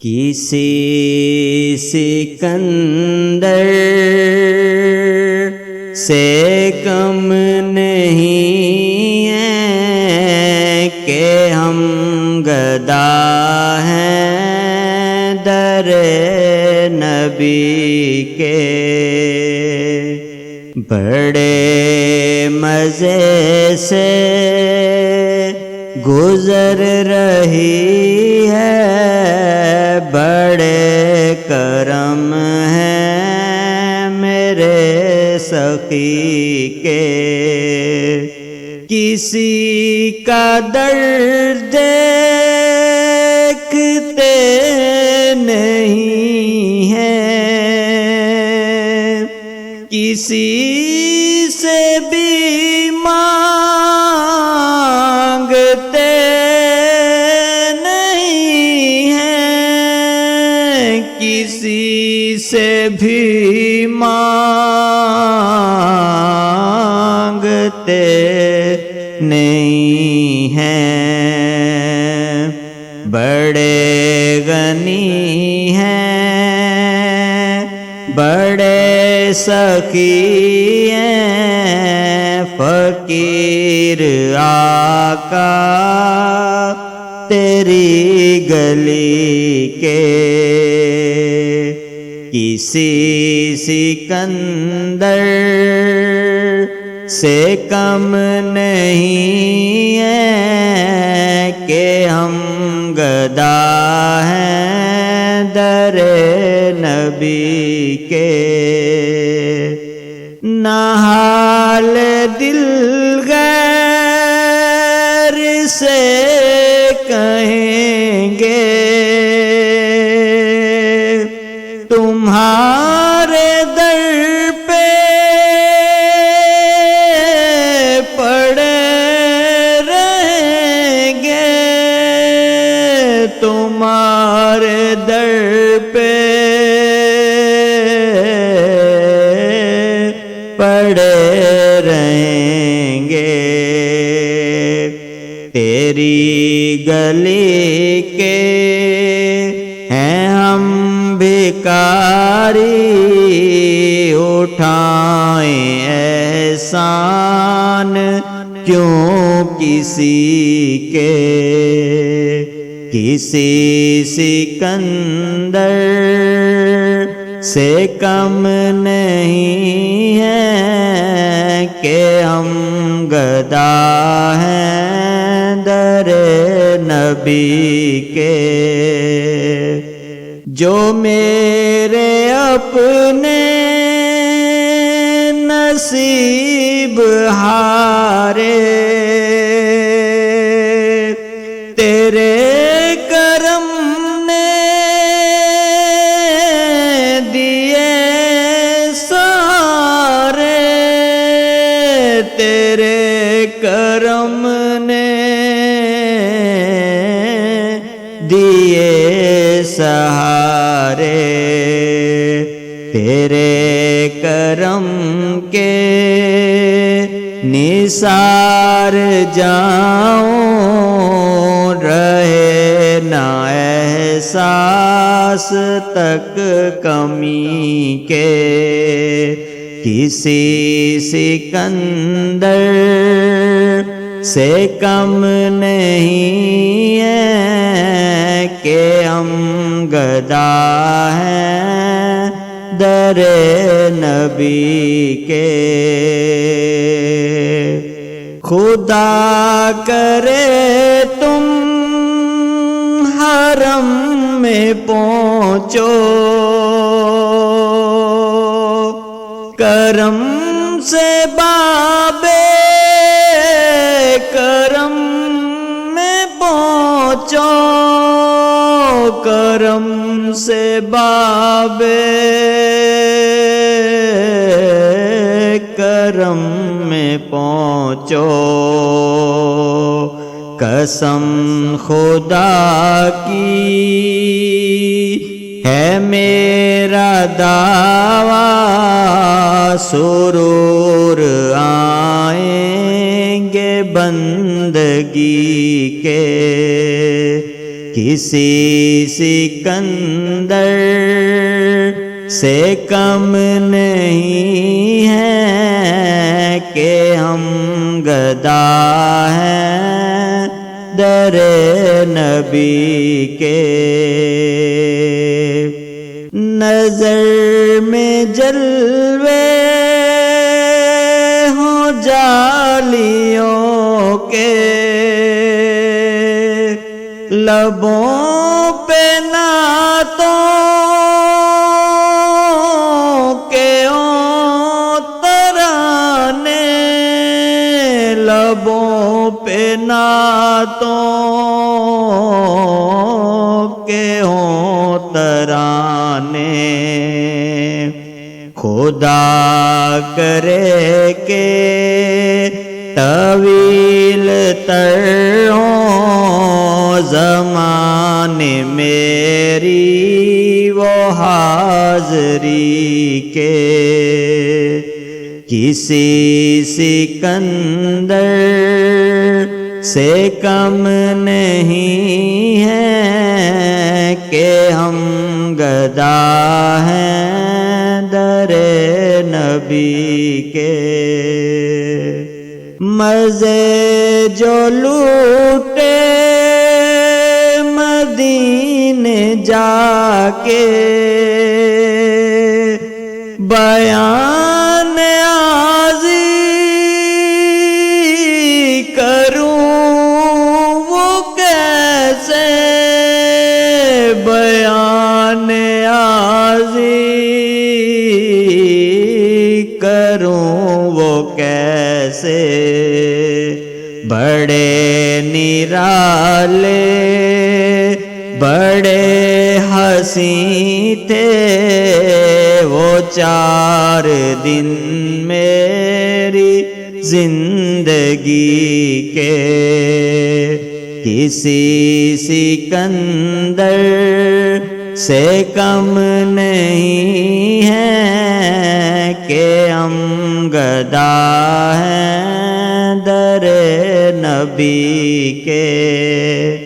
کسی سکندر سے کم نہیں ہے کہ ہم گدا ہیں در نبی کے۔ بڑے مزے سے گزر رہی ہے، بڑے کرم ہیں میرے سخی کے۔ کسی کا درد دیکھتے نہیں ہیں، کسی سے بھی مانگتے نہیں ہیں، کسی سے بھی مانگتے نہیں ہیں۔ بڑے غنی ہیں، بڑے سخی ہیں، فقیر آقا تیری گلی کے۔ کسی سکندر سے کم نہیں ہے کہ ہم گدا ہیں در نبی کے۔ نہ حال دل غیر سے کہیں گے، تمہارے در پہ پڑے رہیں گے، تمہارے در پہ پڑے رہیں گے۔ تیری گلی کے ہیں ہم بھکاری، اٹھائیں احسان کیوں کسی کے۔ کسی سکندر سے کم نہیں ہے کہ ہم گدا ہیں در نبی کے۔ جو میرے اپنے نصیب ہارے، تیرے کرم نے دیے سہارے، تیرے کرم نے دیے سہارے۔ تیرے کرم کے نثار جاؤں، رہے نہ احساس تک کمی کے۔ کسی سکندر سے کم نہیں ہے کہ ہم گدا ہیں در نبی کے۔ خدا کرے تم حرم میں پہنچو، کرم سے بابے کرم میں پہنچو، کرم سے بابے کرم میں پہنچو۔ قسم خدا کی ہے میرا دعویٰ، سرور آئیں گے بندگی کے۔ کسی سکندر سے کم نہیں ہے کہ ہم گدا ہیں در نبی کے۔ نظر میں جلوے ہوں جالیوں کے، لبوں پہ نعتوں کے ہوں ترانے، لبوں پہ نعتوں کے ہوں ترانے، خدا کرے کہ طویل تر ہوں زمانے میری وہ حاضری کے۔ کسی سکندر سے کم نہیں ہے کہ ہم گدا ہیں در نبی کے۔ مزے جو لوٹے مدینے جا کے، بیان عازی کروں وہ کیسے، بیان عازی کروں وہ کیسے، بڑے نرالے بڑے حسین تھے وہ 4 دن میری زندگی کے۔ کسی سکندر سے کم نہیں ہے کہ ہم گدا ہیں در نبی کے۔